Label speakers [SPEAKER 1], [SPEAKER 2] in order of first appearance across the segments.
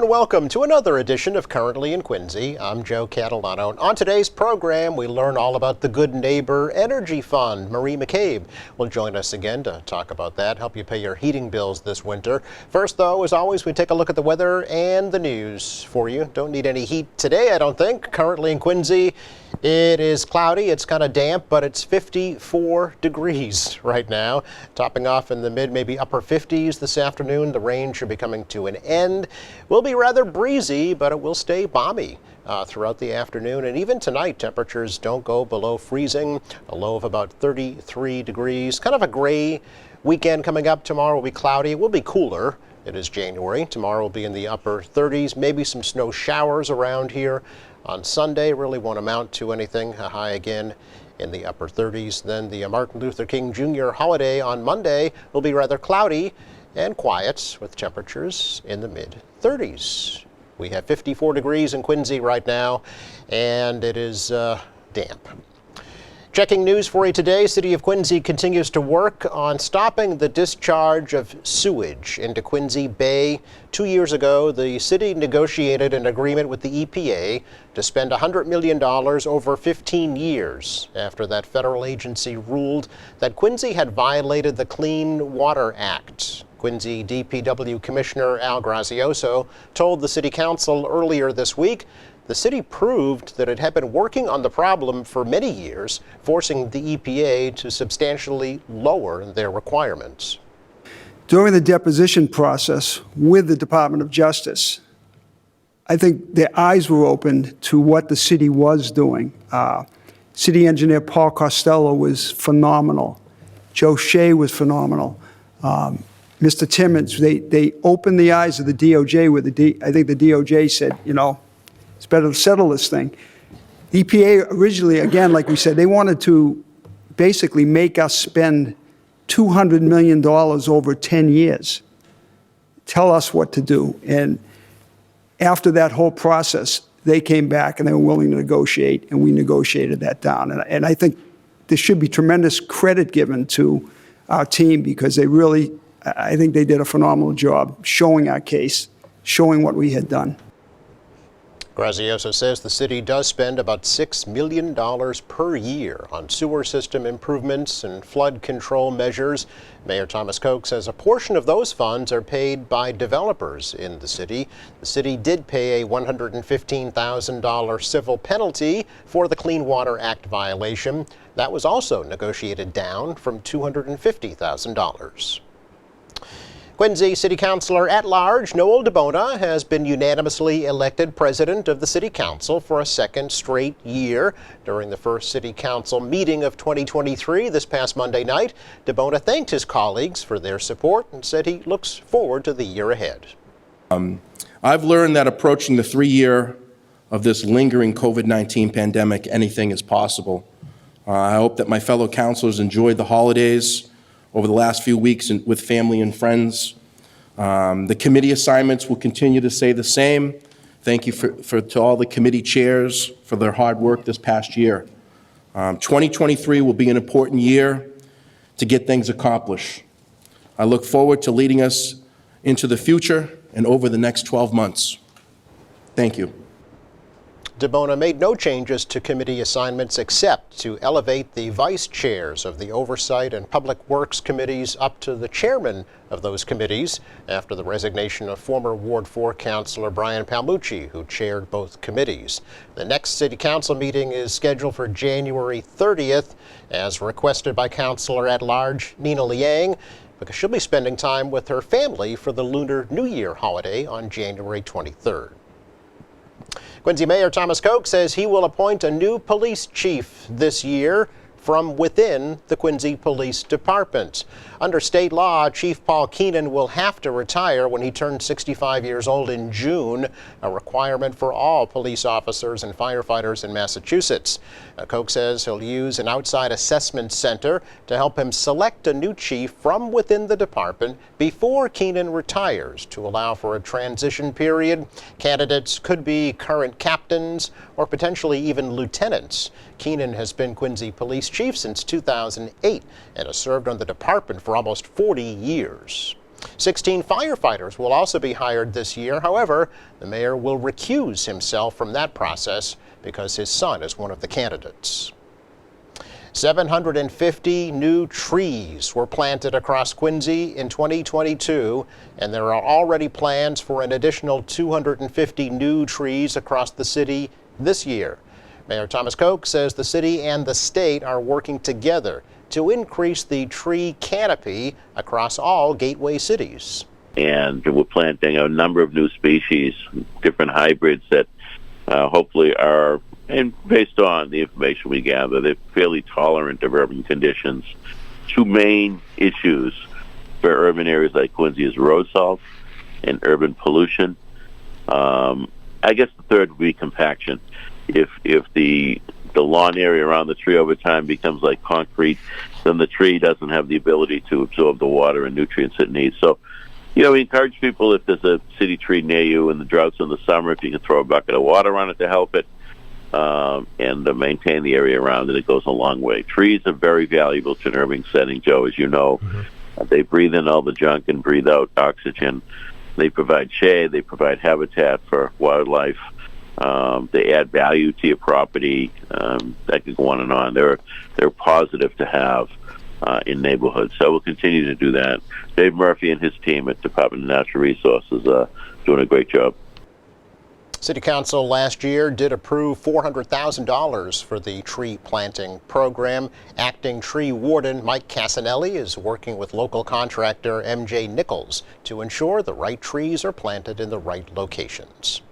[SPEAKER 1] and welcome to another edition of Currently in Quincy. I'm Joe Catalano. On today's program, we learn all about the Good Neighbor Energy Fund. Marie McCabe will join us again to talk about that, help you pay your heating bills this winter. First, though, as always, we take a look at the weather and the news for you. Don't need any heat today, I don't think. Currently in Quincy, it is cloudy, it's kind of damp, but it's 54 degrees right now. Topping off in the mid, maybe upper 50s this afternoon. The rain should be coming to an end. Will be rather breezy, but it will stay balmy throughout the afternoon. And even tonight, temperatures don't go below freezing. A low of about 33 degrees. Kind of a gray weekend coming up. Tomorrow will be cloudy. It will be cooler. It is January. Tomorrow will be in the upper 30s. Maybe some snow showers around here. On Sunday, really won't amount to anything. A high again in the upper 30s. Then the Martin Luther King Jr. holiday on Monday will be rather cloudy and quiet with temperatures in the mid 30s. We have 54 degrees in Quincy right now, and it is damp. Checking news for you today, City of Quincy continues to work on stopping the discharge of sewage into Quincy Bay. 2 years ago, the city negotiated an agreement with the EPA to spend $100 million over 15 years after that federal agency ruled that Quincy had violated the Clean Water Act. Quincy DPW Commissioner Al Grazioso told the City Council earlier this week the city proved that it had been working on the problem for many years, forcing the EPA to substantially lower their requirements.
[SPEAKER 2] During the deposition process with the Department of Justice, I think their eyes were opened to what the city was doing. City engineer Paul Costello was phenomenal. Joe Shea was phenomenal. Mr. Timmons, they opened the eyes of the DOJ with I think the DOJ said, you know, it's better to settle this thing. The EPA originally, again, like we said, they wanted to basically make us spend $200 million over 10 years. Tell us what to do. And after that whole process, they came back and they were willing to negotiate, and we negotiated that down. And I think there should be tremendous credit given to our team because they really, I think they did a phenomenal job showing our case, showing what we had done.
[SPEAKER 1] Grazioso says the city does spend about $6 million per year on sewer system improvements and flood control measures. Mayor Thomas Koch says a portion of those funds are paid by developers in the city. The city did pay a $115,000 civil penalty for the Clean Water Act violation. That was also negotiated down from $250,000. Quincy City Councilor at Large Noel DeBona has been unanimously elected president of the City Council for a second straight year. During the first City Council meeting of 2023 this past Monday night, DeBona thanked his colleagues for their support and said he looks forward to the year ahead.
[SPEAKER 3] I've learned that approaching the 3-year of this lingering COVID-19 pandemic, anything is possible. I hope that my fellow councilors enjoyed the holidays over the last few weeks with family and friends. The committee assignments will continue to stay the same. Thank you to all the committee chairs for their hard work this past year. 2023 will be an important year to get things accomplished. I look forward to leading us into the future and over the next 12 months. Thank you.
[SPEAKER 1] DeBona made no changes to committee assignments except to elevate the vice chairs of the Oversight and Public Works committees up to the chairman of those committees after the resignation of former Ward 4 Councilor Brian Palmucci, who chaired both committees. The next City Council meeting is scheduled for January 30th, as requested by Councilor at Large Nina Liang, because she'll be spending time with her family for the Lunar New Year holiday on January 23rd. Quincy Mayor Thomas Koch says he will appoint a new police chief this year from within the Quincy Police Department. Under state law, Chief Paul Keenan will have to retire when he turns 65 years old in June, a requirement for all police officers and firefighters in Massachusetts. Koch says he'll use an outside assessment center to help him select a new chief from within the department before Keenan retires to allow for a transition period. Candidates could be current captains or potentially even lieutenants. Keenan has been Quincy Police Chief since 2008 and has served on the department for almost 40 years. 16 firefighters will also be hired this year. However, the mayor will recuse himself from that process because his son is one of the candidates. 750 new trees were planted across Quincy in 2022, and there are already plans for an additional 250 new trees across the city this year. Mayor Thomas Koch says the city and the state are working together to increase the tree canopy across all gateway cities.
[SPEAKER 4] And we're planting a number of new species, different hybrids that hopefully are, and based on the information we gather, they're fairly tolerant of urban conditions. Two main issues for urban areas like Quincy is road salt and urban pollution. I guess the third would be compaction. If the lawn area around the tree over time becomes like concrete, then the tree doesn't have the ability to absorb the water and nutrients it needs. So, we encourage people, if there's a city tree near you in the droughts in the summer, if you can throw a bucket of water on it to help it and maintain the area around it, it goes a long way. Trees are very valuable to an urban setting, Joe, as you know. They breathe in all the junk and breathe out oxygen. They provide shade. They provide habitat for wildlife. They add value to your property. That could go on and on. They're positive to have in neighborhoods. So we'll continue to do that. Dave Murphy and his team at Department of Natural Resources are doing a great job.
[SPEAKER 1] City Council last year did approve $400,000 for the tree planting program. Acting tree warden Mike Casanelli is working with local contractor MJ Nichols to ensure the right trees are planted in the right locations.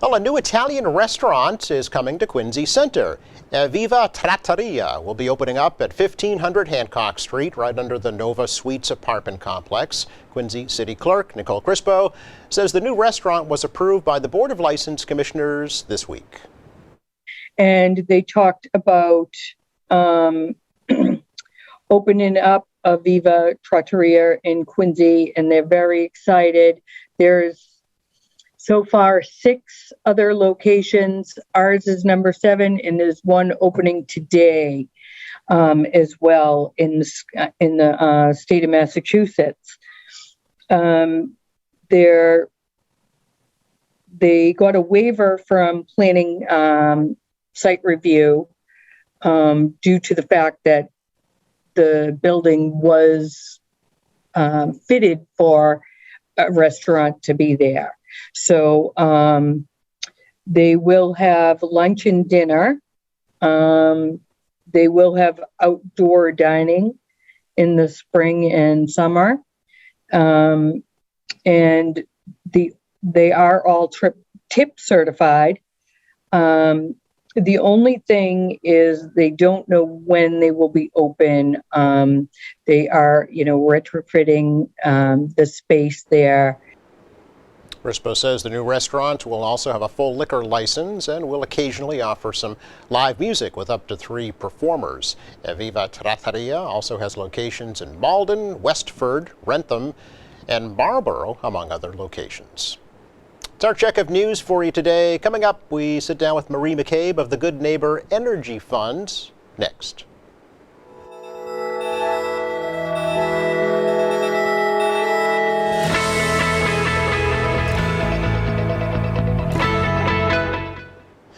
[SPEAKER 1] Well, a new Italian restaurant is coming to Quincy Center. Viva Trattoria will be opening up at 1500 Hancock Street, right under the Nova Suites apartment complex. Quincy City Clerk Nicole Crispo says the new restaurant was approved by the Board of License Commissioners this week.
[SPEAKER 5] And they talked about opening up a Viva Trattoria in Quincy, and they're very excited. There's so far 6 other locations. Ours is number 7, and there's one opening today as well in the state of Massachusetts. They got a waiver from planning site review due to the fact that the building was fitted for a restaurant to be there. So they will have lunch and dinner. They will have outdoor dining in the spring and summer. And they are all tip certified. The only thing is they don't know when they will be open. They are, retrofitting the space there.
[SPEAKER 1] Crispo says the new restaurant will also have a full liquor license and will occasionally offer some live music with up to 3 performers. Viva Trattoria also has locations in Malden, Westford, Wrentham, and Marlborough, among other locations. It's our check of news for you today. Coming up, we sit down with Marie McCabe of the Good Neighbor Energy Fund next.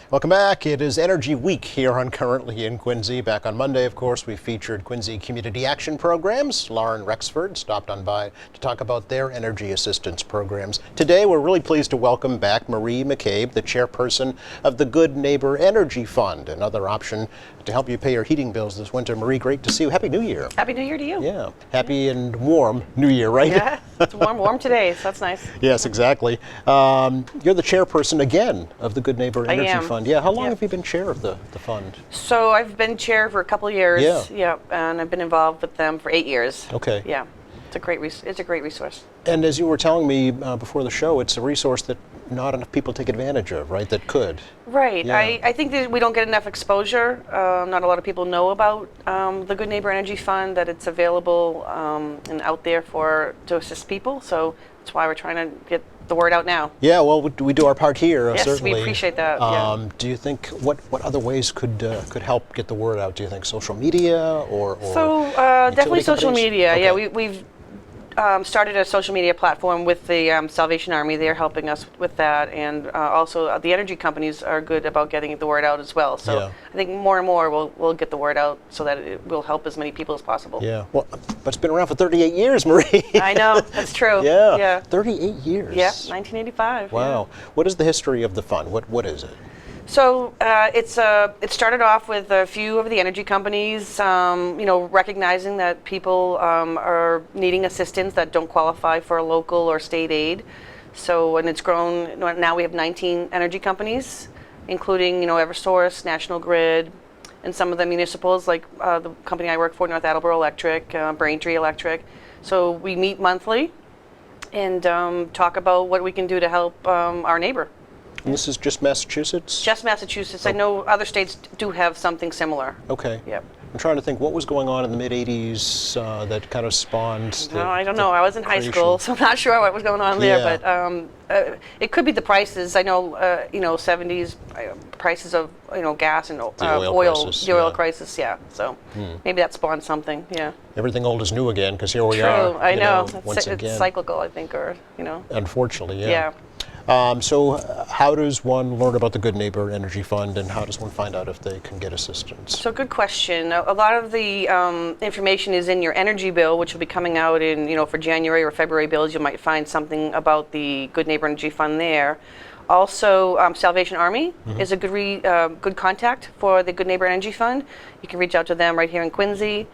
[SPEAKER 1] Welcome back. It is Energy Week here on Currently in Quincy. Back on Monday, of course, we featured Quincy Community Action Programs. Lauren Rexford stopped on by to talk about their energy assistance programs. Today, we're really pleased to welcome back Marie McCabe, the chairperson of the Good Neighbor Energy Fund, another option to help you pay your heating bills this winter. Marie, great to see you. Happy New Year.
[SPEAKER 6] Happy New Year to you.
[SPEAKER 1] Yeah. Happy and warm New Year, right?
[SPEAKER 6] Yeah, it's warm today, so that's nice.
[SPEAKER 1] Yes, exactly. You're the chairperson again of the Good Neighbor Energy Fund. Yeah. How long have you been chair of the fund?
[SPEAKER 6] So I've been chair for a couple of years.
[SPEAKER 1] Yeah.
[SPEAKER 6] And I've been involved with them for 8 years.
[SPEAKER 1] Okay.
[SPEAKER 6] Yeah. It's a great resource.
[SPEAKER 1] And as you were telling me before the show, it's a resource that not enough people take advantage of, right? That could.
[SPEAKER 6] Right.
[SPEAKER 1] Yeah.
[SPEAKER 6] I think that we don't get enough exposure. Not a lot of people know about the Good Neighbor Energy Fund, that it's available and out there to assist people. So that's why we're trying to get the word out now.
[SPEAKER 1] Yeah, well, we do our part here,
[SPEAKER 6] yes,
[SPEAKER 1] certainly.
[SPEAKER 6] we appreciate that. Yeah.
[SPEAKER 1] Do you think, what other ways could help get the word out? Do you think social media or
[SPEAKER 6] So definitely social
[SPEAKER 1] companies?
[SPEAKER 6] media.
[SPEAKER 1] Okay.
[SPEAKER 6] Yeah, we've started a social media platform with the Salvation Army. They're helping us with that, and also the energy companies are good about getting the word out as well. So
[SPEAKER 1] Yeah.
[SPEAKER 6] I think more and more we'll get the word out so that it will help as many people as possible.
[SPEAKER 1] Yeah. Well, but it's been around for 38 years, Marie.
[SPEAKER 6] I know, that's true.
[SPEAKER 1] Yeah.
[SPEAKER 6] Yeah.
[SPEAKER 1] 38 years.
[SPEAKER 6] Yeah, 1985. yeah.
[SPEAKER 1] Wow. What is the history of the fund? What is it?
[SPEAKER 6] So it started off with a few of the energy companies, recognizing that people are needing assistance that don't qualify for local or state aid. So, and it's grown. Now we have 19 energy companies, including EverSource, National Grid, and some of the municipals like the company I work for, North Attleboro Electric, Braintree Electric. So we meet monthly and talk about what we can do to help our neighbor.
[SPEAKER 1] And this is just Massachusetts?
[SPEAKER 6] Just Massachusetts. I know other states do have something similar.
[SPEAKER 1] Okay.
[SPEAKER 6] Yep.
[SPEAKER 1] I'm trying to think what was going on in the mid-'80s that kind of spawned
[SPEAKER 6] No, I don't know. I was in high school, so I'm not sure what was going on there.
[SPEAKER 1] Yeah.
[SPEAKER 6] But it could be the prices. I know, 70s prices of gas and
[SPEAKER 1] The oil crisis,
[SPEAKER 6] the oil
[SPEAKER 1] yeah.
[SPEAKER 6] crisis. Yeah. So maybe that spawned something. Yeah.
[SPEAKER 1] Everything old is new again, because here we
[SPEAKER 6] True.
[SPEAKER 1] are.
[SPEAKER 6] I know.
[SPEAKER 1] Once
[SPEAKER 6] It's
[SPEAKER 1] again.
[SPEAKER 6] cyclical, I think, or
[SPEAKER 1] Unfortunately, yeah.
[SPEAKER 6] Yeah.
[SPEAKER 1] So how does one learn about the Good Neighbor Energy Fund, and how does one find out if they can get assistance?
[SPEAKER 6] So good question. A lot of the information is in your energy bill, which will be coming out in, for January or February bills. You might find something about the Good Neighbor Energy Fund there. Also, Salvation Army is a good contact for the Good Neighbor Energy Fund. You can reach out to them right here in Quincy.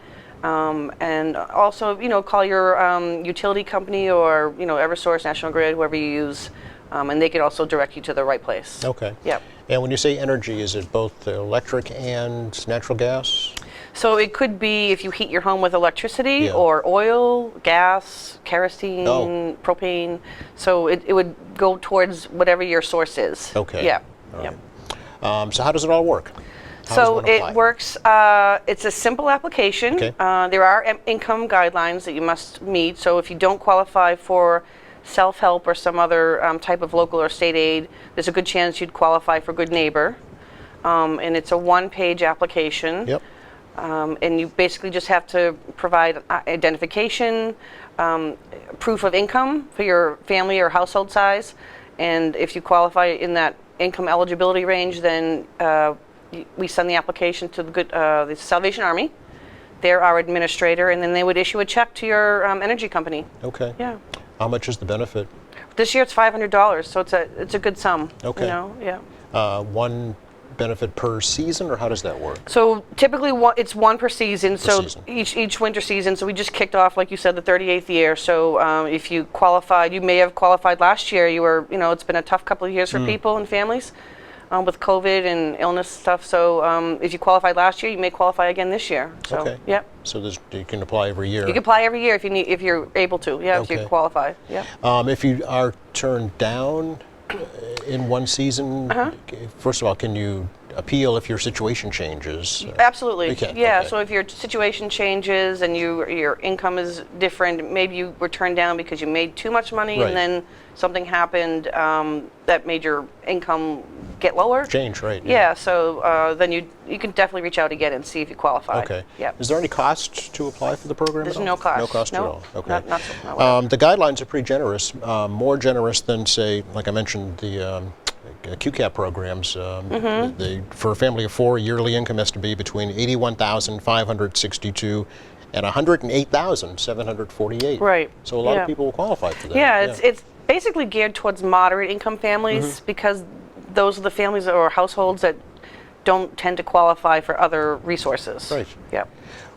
[SPEAKER 6] And also, call your utility company or, EverSource, National Grid, whoever you use. And they could also direct you to the right place.
[SPEAKER 1] Okay.
[SPEAKER 6] Yep.
[SPEAKER 1] And when you say energy, is it both electric and natural gas?
[SPEAKER 6] So it could be if you heat your home with electricity
[SPEAKER 1] Yeah.
[SPEAKER 6] or oil, gas, kerosene,
[SPEAKER 1] Oh.
[SPEAKER 6] propane. So it would go towards whatever your source is.
[SPEAKER 1] Okay.
[SPEAKER 6] Yeah.
[SPEAKER 1] All
[SPEAKER 6] Yep.
[SPEAKER 1] right. So how does it all work? How does
[SPEAKER 6] So
[SPEAKER 1] one apply?
[SPEAKER 6] it works, it's a simple application.
[SPEAKER 1] Okay.
[SPEAKER 6] There are income guidelines that you must meet. So if you don't qualify for self-help or some other type of local or state aid, there's a good chance you'd qualify for Good Neighbor. And it's a one-page application.
[SPEAKER 1] Yep.
[SPEAKER 6] And you basically just have to provide identification, proof of income for your family or household size. And if you qualify in that income eligibility range, then we send the application to the Salvation Army. They're our administrator, and then they would issue a check to your energy company.
[SPEAKER 1] Okay.
[SPEAKER 6] Yeah.
[SPEAKER 1] How much is the benefit?
[SPEAKER 6] This year it's $500, so it's a good sum.
[SPEAKER 1] Okay.
[SPEAKER 6] Yeah.
[SPEAKER 1] One benefit per season, or how does that work?
[SPEAKER 6] So typically it's one per season. So
[SPEAKER 1] season.
[SPEAKER 6] each winter season. So we just kicked off, like you said, the 38th year. So if you qualified, you may have qualified last year. You were, it's been a tough couple of years for people and families with COVID and illness stuff. So if you qualified last year, you may qualify again this year. So
[SPEAKER 1] Okay.
[SPEAKER 6] yep.
[SPEAKER 1] So you can apply every year.
[SPEAKER 6] You can apply every year if you're able to. Yeah, if
[SPEAKER 1] Okay.
[SPEAKER 6] you qualify. Yeah.
[SPEAKER 1] If you are turned down in one season, first of all, can you appeal if your situation changes?
[SPEAKER 6] Absolutely.
[SPEAKER 1] You can,
[SPEAKER 6] Yeah.
[SPEAKER 1] okay.
[SPEAKER 6] So if your situation changes and your income is different, maybe you were turned down because you made too much money
[SPEAKER 1] Right.
[SPEAKER 6] and then something happened that made your income get lower.
[SPEAKER 1] Change, right?
[SPEAKER 6] Yeah. So then you can definitely reach out again and see if you qualify.
[SPEAKER 1] Okay.
[SPEAKER 6] Yeah.
[SPEAKER 1] Is there any cost to apply for the program?
[SPEAKER 6] There's
[SPEAKER 1] at all?
[SPEAKER 6] no cost.
[SPEAKER 1] No cost
[SPEAKER 6] No.
[SPEAKER 1] at all. Okay.
[SPEAKER 6] Not whatever.
[SPEAKER 1] The guidelines are pretty generous, more generous than, say, like I mentioned, the QCAP programs. For a family of four, yearly income has to be between $81,562 and $108,748.
[SPEAKER 6] Right.
[SPEAKER 1] So a lot
[SPEAKER 6] Yeah.
[SPEAKER 1] of people will qualify for that.
[SPEAKER 6] Yeah, it's basically geared towards moderate income families because those are the families or households that don't tend to qualify for other resources.
[SPEAKER 1] Right.
[SPEAKER 6] Yep.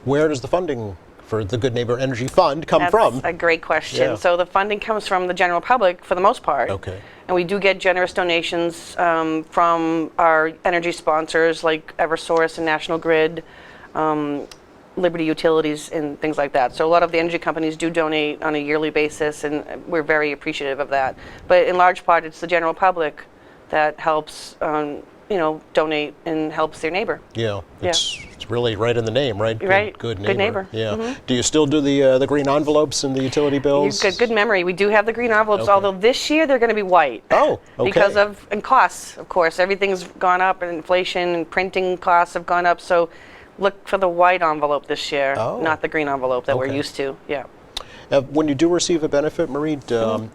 [SPEAKER 1] Where does the funding for the Good Neighbor Energy Fund come
[SPEAKER 6] That's
[SPEAKER 1] from?
[SPEAKER 6] a great question.
[SPEAKER 1] Yeah.
[SPEAKER 6] So the funding comes from the general public for the most part.
[SPEAKER 1] Okay.
[SPEAKER 6] And we do get generous donations from our energy sponsors like EverSource and National Grid, Liberty Utilities, and things like that. So a lot of the energy companies do donate on a yearly basis, and we're very appreciative of that. But in large part, it's the general public that helps, donate and helps their neighbor.
[SPEAKER 1] Yeah, it's really right in the name, right?
[SPEAKER 6] Right.
[SPEAKER 1] Good
[SPEAKER 6] Good
[SPEAKER 1] neighbor.
[SPEAKER 6] neighbor.
[SPEAKER 1] Yeah. Do you still do the green envelopes and the utility bills?
[SPEAKER 6] Good memory. We do have the green envelopes,
[SPEAKER 1] Okay.
[SPEAKER 6] although this year they're going to be white.
[SPEAKER 1] Oh, okay.
[SPEAKER 6] Because of costs, of course. Everything's gone up, and inflation and printing costs have gone up. So look for the white envelope this year,
[SPEAKER 1] Oh.
[SPEAKER 6] not the green envelope that we're
[SPEAKER 1] Okay.
[SPEAKER 6] used to. Yeah.
[SPEAKER 1] When you do receive a benefit, Marie, do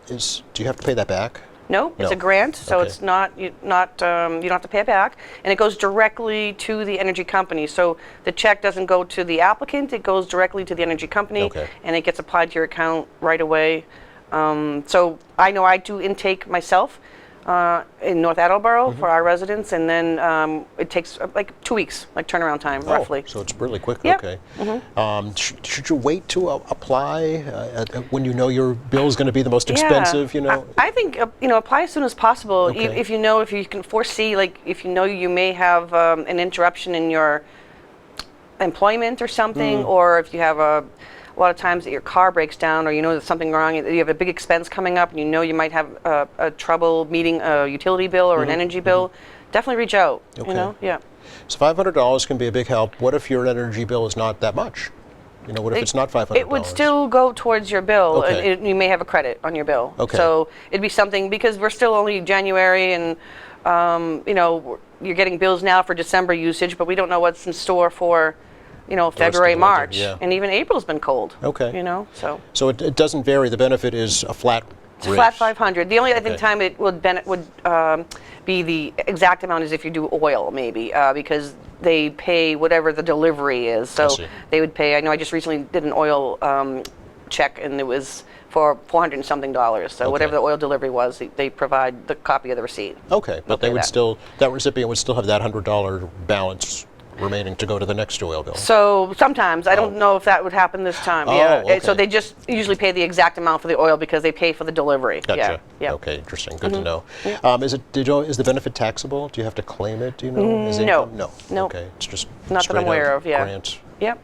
[SPEAKER 1] you have to pay that back?
[SPEAKER 6] No, it's
[SPEAKER 1] No.
[SPEAKER 6] a grant, so
[SPEAKER 1] Okay.
[SPEAKER 6] it's not you don't have to pay it back, and it goes directly to the energy company. So the check doesn't go to the applicant; it goes directly to the energy company,
[SPEAKER 1] Okay.
[SPEAKER 6] and it gets applied to your account right away. So I know I do intake myself in North Attleboro for our residents, and then it takes like 2 weeks, like turnaround time, roughly.
[SPEAKER 1] Oh, so it's really quick.
[SPEAKER 6] Yep.
[SPEAKER 1] Okay. Should you wait to apply when you know your bill is going to be the most expensive? You know.
[SPEAKER 6] I think apply as soon as possible.
[SPEAKER 1] Okay.
[SPEAKER 6] If you can foresee, like if you know you may have an interruption in your employment or something, or if you have a lot of times that your car breaks down, or you know there's something wrong, you have a big expense coming up, and you know you might have a trouble meeting a utility bill or an energy bill, definitely reach out.
[SPEAKER 1] Okay.
[SPEAKER 6] You know, yeah.
[SPEAKER 1] So $500 can be a big help. What if your energy bill is not that much? You know, what if it's not $500?
[SPEAKER 6] It would still go towards your bill.
[SPEAKER 1] Okay.
[SPEAKER 6] You may have a credit on your bill.
[SPEAKER 1] Okay.
[SPEAKER 6] So it'd be something, because we're still only January, and you're getting bills now for December usage, but we don't know what's in store for February,
[SPEAKER 1] the winter,
[SPEAKER 6] March,
[SPEAKER 1] yeah.
[SPEAKER 6] and even April's been cold.
[SPEAKER 1] Okay.
[SPEAKER 6] So
[SPEAKER 1] it doesn't vary. The benefit is a flat
[SPEAKER 6] it's a flat 500. The only I
[SPEAKER 1] Okay.
[SPEAKER 6] think time it would be the exact amount is if you do oil, maybe, because they pay whatever the delivery is. So
[SPEAKER 1] see.
[SPEAKER 6] they would pay. I know I just recently did an oil check, and it was for $400 and something. So whatever the oil delivery was, they provide the copy of the receipt.
[SPEAKER 1] Okay, but
[SPEAKER 6] Okay,
[SPEAKER 1] they would
[SPEAKER 6] that.
[SPEAKER 1] that recipient would still have that $100 balance remaining to go to the next oil bill.
[SPEAKER 6] So sometimes I don't know if that would happen this time.
[SPEAKER 1] Oh,
[SPEAKER 6] Yeah.
[SPEAKER 1] okay.
[SPEAKER 6] So they just usually pay the exact amount for the oil because they pay for the delivery.
[SPEAKER 1] Gotcha.
[SPEAKER 6] Yeah. Yeah.
[SPEAKER 1] Okay, interesting. Good to know. Is the benefit taxable? Do you have to claim it? Do you know? Is
[SPEAKER 6] No.
[SPEAKER 1] income? No.
[SPEAKER 6] No.
[SPEAKER 1] Okay, it's just
[SPEAKER 6] Not that I'm
[SPEAKER 1] straight
[SPEAKER 6] aware
[SPEAKER 1] out
[SPEAKER 6] of, yeah.
[SPEAKER 1] grants.
[SPEAKER 6] Yep.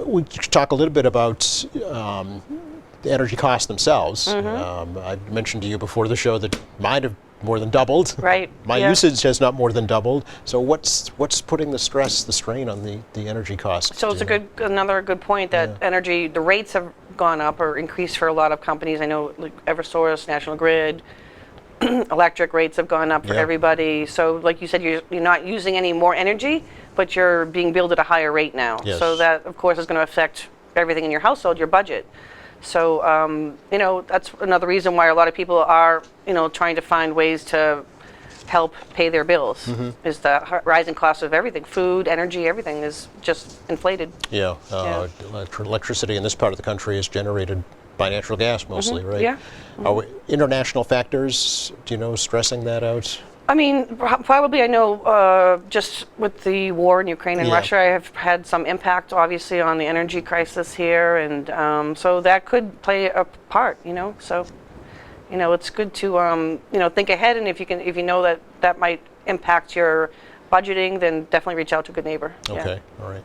[SPEAKER 1] We could talk a little bit about the energy costs themselves. I mentioned to you before the show that mine have more than doubled.
[SPEAKER 6] Right,
[SPEAKER 1] My
[SPEAKER 6] yeah.
[SPEAKER 1] usage has not more than doubled. So what's putting the strain on the energy costs?
[SPEAKER 6] So it's another good point that energy, the rates have gone up or increased for a lot of companies. I know like Eversource, National Grid, electric rates have gone up for
[SPEAKER 1] Yeah.
[SPEAKER 6] everybody. So like you said, you're not using any more energy, but you're being billed at a higher rate now.
[SPEAKER 1] Yes.
[SPEAKER 6] So that, of course, is going to affect everything in your household, your budget. So, that's another reason why a lot of people are, trying to find ways to help pay their bills, is the rising cost of everything. Food, energy, everything is just inflated.
[SPEAKER 1] Yeah,
[SPEAKER 6] Yeah.
[SPEAKER 1] electricity in this part of the country is generated by natural gas mostly, right?
[SPEAKER 6] yeah.
[SPEAKER 1] International factors, stressing that out?
[SPEAKER 6] I mean, probably I know just with the war in Ukraine and
[SPEAKER 1] Yeah.
[SPEAKER 6] Russia, I have had some impact, obviously, on the energy crisis here, and so that could play a part, So, it's good to, think ahead, and if you know that might impact your budgeting, then definitely reach out to Good Neighbor. Yeah.
[SPEAKER 1] Okay, all right.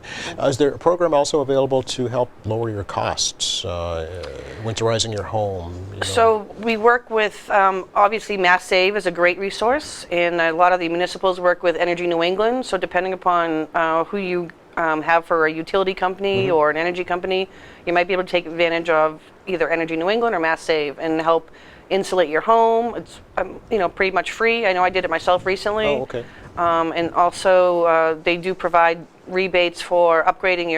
[SPEAKER 1] Is there a program also available to help lower your costs, winterizing your home?
[SPEAKER 6] So we work with, obviously Mass Save is a great resource, and a lot of the municipals work with Energy New England. So depending upon who you have for a utility company or an energy company, you might be able to take advantage of either Energy New England or Mass Save and help insulate your home. It's pretty much free. I know I did it myself recently.
[SPEAKER 1] Oh, okay.
[SPEAKER 6] And also they do provide rebates for upgrading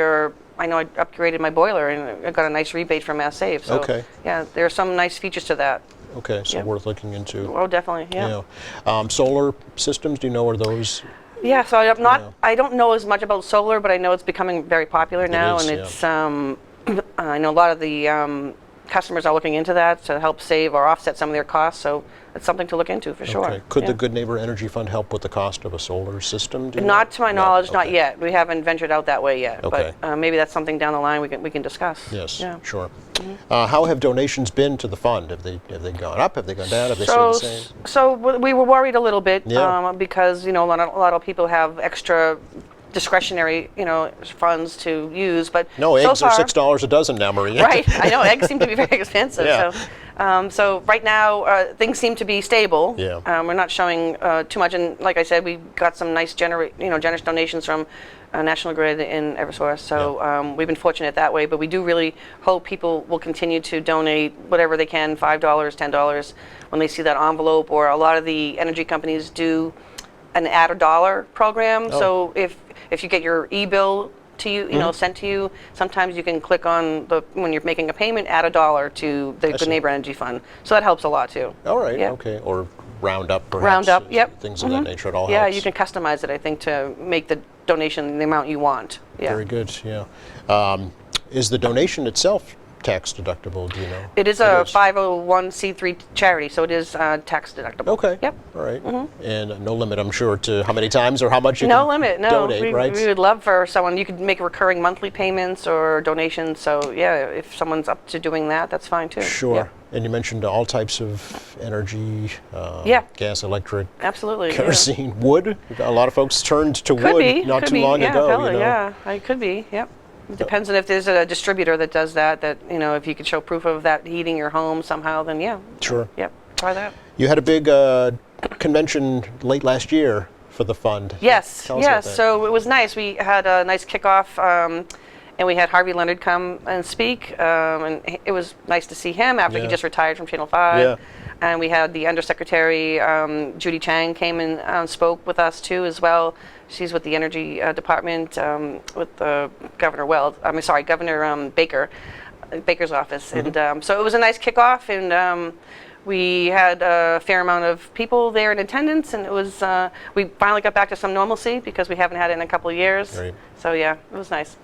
[SPEAKER 6] I know I upgraded my boiler and I got a nice rebate from Mass Save. So,
[SPEAKER 1] Okay.
[SPEAKER 6] yeah, there are some nice features to that.
[SPEAKER 1] Okay, so
[SPEAKER 6] Yeah.
[SPEAKER 1] worth looking into.
[SPEAKER 6] Oh, definitely, yeah.
[SPEAKER 1] Solar systems, do you know, are those?
[SPEAKER 6] Yeah, so I don't know as much about solar, but I know it's becoming very popular now,
[SPEAKER 1] is,
[SPEAKER 6] and
[SPEAKER 1] yeah.
[SPEAKER 6] it's, I know a lot of the customers are looking into that to help save or offset some of their costs, so it's something to look into for sure.
[SPEAKER 1] Okay. Could the
[SPEAKER 6] Yeah.
[SPEAKER 1] Good Neighbor Energy Fund help with the cost of a solar system? do you
[SPEAKER 6] Not
[SPEAKER 1] know?
[SPEAKER 6] to my
[SPEAKER 1] No,
[SPEAKER 6] knowledge, not
[SPEAKER 1] okay.
[SPEAKER 6] yet. We haven't ventured out that way yet,
[SPEAKER 1] Okay.
[SPEAKER 6] but maybe that's something down the line we can discuss.
[SPEAKER 1] Yes,
[SPEAKER 6] Yeah.
[SPEAKER 1] sure. How have donations been to the fund? Have they gone up? Have they gone down? Have they
[SPEAKER 6] So,
[SPEAKER 1] stayed the same?
[SPEAKER 6] so we were worried a little bit
[SPEAKER 1] Yeah.
[SPEAKER 6] because a lot of people have extra discretionary funds to use, but
[SPEAKER 1] No,
[SPEAKER 6] so
[SPEAKER 1] eggs are
[SPEAKER 6] far,
[SPEAKER 1] $6 a dozen now, Marie.
[SPEAKER 6] Right, I know eggs seem to be very expensive.
[SPEAKER 1] Yeah.
[SPEAKER 6] So right now things seem to be stable.
[SPEAKER 1] Yeah.
[SPEAKER 6] We're not showing too much, and like I said, we got some nice generous donations from National Grid and Eversource. So we've been fortunate that way. But we do really hope people will continue to donate whatever they can, $5, $10, when they see that envelope. Or a lot of the energy companies do an add a dollar program.
[SPEAKER 1] Oh.
[SPEAKER 6] So if you get your e-bill to you, you know, sent to you. Sometimes you can click on when you're making a payment, add $1 to the Good Neighbor Energy Fund. So that helps a lot too.
[SPEAKER 1] All right,
[SPEAKER 6] Yeah.
[SPEAKER 1] okay. Or round up, perhaps.
[SPEAKER 6] Round up, yep.
[SPEAKER 1] Things of that nature, it all
[SPEAKER 6] Yeah,
[SPEAKER 1] helps.
[SPEAKER 6] you can customize it, I think, to make the donation the amount you want. Yeah.
[SPEAKER 1] Very good, yeah. Is the donation itself tax deductible, do you know?
[SPEAKER 6] It is a 501c3 charity, so it is tax deductible.
[SPEAKER 1] Okay.
[SPEAKER 6] Yep.
[SPEAKER 1] All right. And no limit, I'm sure, to how many times or how much you
[SPEAKER 6] No
[SPEAKER 1] can
[SPEAKER 6] limit, no.
[SPEAKER 1] donate, right?
[SPEAKER 6] We would love for someone, you could make recurring monthly payments or donations. So yeah, if someone's up to doing that, that's fine too.
[SPEAKER 1] Sure.
[SPEAKER 6] Yep.
[SPEAKER 1] And you mentioned all types of energy,
[SPEAKER 6] Yeah.
[SPEAKER 1] gas, electric,
[SPEAKER 6] Absolutely. yeah.
[SPEAKER 1] kerosene, wood. A lot of folks turned to
[SPEAKER 6] Could
[SPEAKER 1] wood
[SPEAKER 6] be.
[SPEAKER 1] not
[SPEAKER 6] could
[SPEAKER 1] too
[SPEAKER 6] be.
[SPEAKER 1] long
[SPEAKER 6] yeah,
[SPEAKER 1] ago.
[SPEAKER 6] Probably,
[SPEAKER 1] you know?
[SPEAKER 6] Yeah, I could be. Yep. It depends on if there's a distributor that does that, you know, if you could show proof of that heating your home somehow, then yeah.
[SPEAKER 1] Sure.
[SPEAKER 6] Yep. Try that.
[SPEAKER 1] You had a big convention late last year for the fund.
[SPEAKER 6] Yes,
[SPEAKER 1] Tell us about
[SPEAKER 6] yes.
[SPEAKER 1] that.
[SPEAKER 6] So it was nice. We had a nice kickoff, and we had Harvey Leonard come and speak, and it was nice to see him after he
[SPEAKER 1] Yeah.
[SPEAKER 6] just retired from Channel 5.
[SPEAKER 1] Yeah.
[SPEAKER 6] And we had the Undersecretary, Judy Chang, came and spoke with us too as well. She's with the Energy Department with Governor Baker's office. And so it was a nice kickoff, and we had a fair amount of people there in attendance, and it was we finally got back to some normalcy because we haven't had it in a couple of years.
[SPEAKER 1] Right.
[SPEAKER 6] So yeah, it was nice.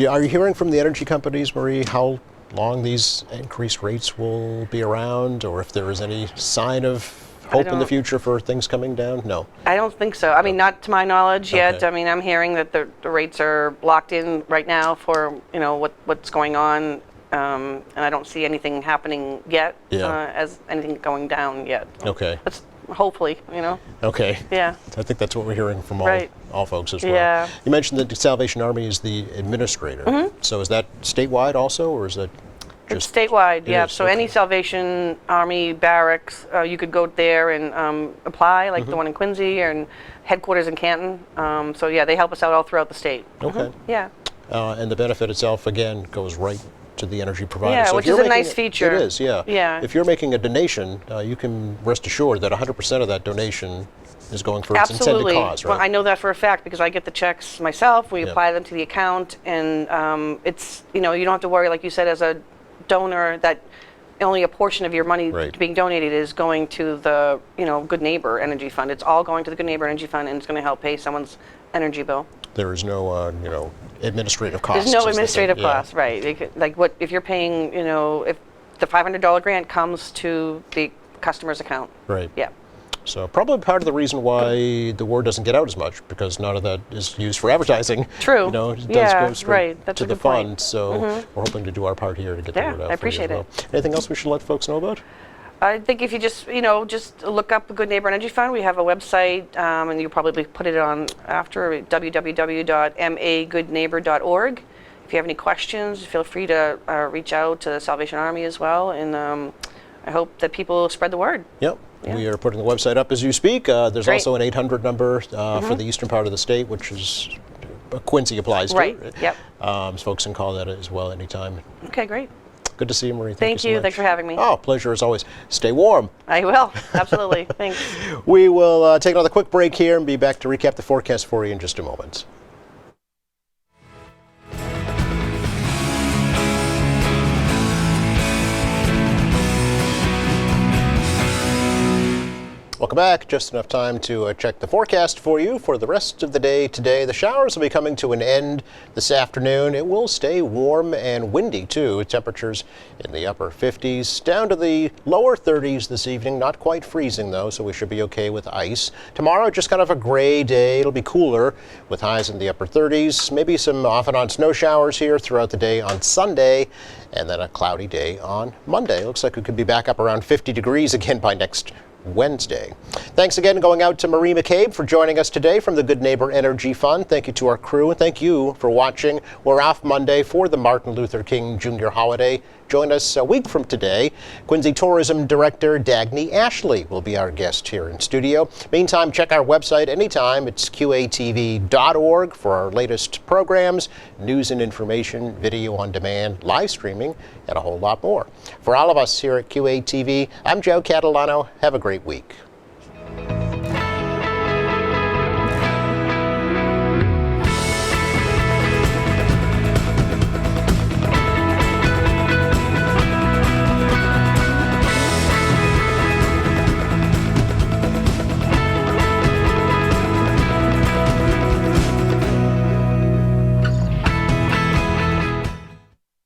[SPEAKER 1] Are you hearing from the energy companies, Marie, how long these increased rates will be around, or if there is any sign of hope in the
[SPEAKER 6] don't-
[SPEAKER 1] future for things coming down? No.
[SPEAKER 6] I don't think so. I mean, not to my knowledge yet.
[SPEAKER 1] Okay.
[SPEAKER 6] I mean, I'm hearing that the rates are locked in right now for, you know, what's going on, and I don't see anything happening yet,
[SPEAKER 1] Yeah.
[SPEAKER 6] as anything going down yet.
[SPEAKER 1] Okay.
[SPEAKER 6] That's hopefully, you know.
[SPEAKER 1] Okay.
[SPEAKER 6] Yeah.
[SPEAKER 1] I think that's what we're hearing from
[SPEAKER 6] Right.
[SPEAKER 1] all folks as well.
[SPEAKER 6] Yeah.
[SPEAKER 1] You mentioned that the Salvation Army is the administrator. So is that statewide also, or is that
[SPEAKER 6] It's
[SPEAKER 1] just
[SPEAKER 6] statewide, yeah.
[SPEAKER 1] is,
[SPEAKER 6] So any
[SPEAKER 1] okay.
[SPEAKER 6] Salvation Army barracks, you could go there and apply, like the one in Quincy and headquarters in Canton. So yeah, they help us out all throughout the state.
[SPEAKER 1] Okay.
[SPEAKER 6] Yeah.
[SPEAKER 1] And the benefit itself, again, goes right to the energy provider.
[SPEAKER 6] Yeah,
[SPEAKER 1] So if
[SPEAKER 6] which
[SPEAKER 1] you're
[SPEAKER 6] is a
[SPEAKER 1] making
[SPEAKER 6] nice feature.
[SPEAKER 1] It is, yeah.
[SPEAKER 6] Yeah.
[SPEAKER 1] If you're making a donation, you can rest assured that 100% of that donation is going for its
[SPEAKER 6] Absolutely.
[SPEAKER 1] intended cause, right?
[SPEAKER 6] Well, I know that for a fact because I get the checks myself. We
[SPEAKER 1] Yeah.
[SPEAKER 6] apply them to the account, and it's, you know, you don't have to worry, like you said, as a donor, that only a portion of your money
[SPEAKER 1] Right.
[SPEAKER 6] being donated is going to the, you know, Good Neighbor Energy Fund. It's all going to the Good Neighbor Energy Fund, and it's going to help pay someone's energy bill.
[SPEAKER 1] There is no, administrative costs.
[SPEAKER 6] There's no
[SPEAKER 1] as they say.
[SPEAKER 6] administrative
[SPEAKER 1] Yeah.
[SPEAKER 6] costs, right? Like what if you're paying, you know, if the $500 grant comes to the customer's account.
[SPEAKER 1] Right.
[SPEAKER 6] Yeah.
[SPEAKER 1] So probably part of the reason why the word doesn't get out as much, because none of that is used for advertising.
[SPEAKER 6] True.
[SPEAKER 1] You know, it does
[SPEAKER 6] Yeah,
[SPEAKER 1] go straight
[SPEAKER 6] right. That's
[SPEAKER 1] to
[SPEAKER 6] a
[SPEAKER 1] the
[SPEAKER 6] good point.
[SPEAKER 1] fund. So we're hoping to do our part here to get the
[SPEAKER 6] Yeah,
[SPEAKER 1] word out
[SPEAKER 6] I
[SPEAKER 1] for you
[SPEAKER 6] appreciate
[SPEAKER 1] as well. Anything else we should let folks know about?
[SPEAKER 6] I think if you just, you know, just look up the Good Neighbor Energy Fund. We have a website, and you'll probably put it on after, www.magoodneighbor.org. If you have any questions, feel free to reach out to the Salvation Army as well, and I hope that people spread the word.
[SPEAKER 1] Yep.
[SPEAKER 6] Yeah.
[SPEAKER 1] We are putting the website up as you speak. There's
[SPEAKER 6] Great.
[SPEAKER 1] also an 800 number for the eastern part of the state, which is Quincy applies to.
[SPEAKER 6] Right. Yep.
[SPEAKER 1] So folks can call that as well anytime.
[SPEAKER 6] Okay, great.
[SPEAKER 1] Good to see you, Marie.
[SPEAKER 6] Thank
[SPEAKER 1] so
[SPEAKER 6] you.
[SPEAKER 1] much.
[SPEAKER 6] Thanks for having me.
[SPEAKER 1] Oh, pleasure as always. Stay warm.
[SPEAKER 6] I will. Absolutely. Thanks.
[SPEAKER 1] We will take another quick break here and be back to recap the forecast for you in just a moment. Welcome back. Just enough time to check the forecast for you for the rest of the day today. The showers will be coming to an end this afternoon. It will stay warm and windy too. Temperatures in the upper 50s down to the lower 30s this evening. Not quite freezing though, so we should be okay with ice. Tomorrow, just kind of a gray day. It'll be cooler with highs in the upper 30s. Maybe some off and on snow showers here throughout the day on Sunday, and then a cloudy day on Monday. Looks like we could be back up around 50 degrees again by next Wednesday. Thanks again going out to Marie McCabe for joining us today from the Good Neighbor Energy Fund. Thank you to our crew, and thank you for watching. We're off Monday for the Martin Luther King Jr. holiday. Join us a week from today. Quincy Tourism Director Dagny Ashley will be our guest here in studio. Meantime, check our website anytime. It's qatv.org for our latest programs, news and information, video on demand, live streaming, and a whole lot more. For all of us here at QATV, I'm Joe Catalano. Have a great week.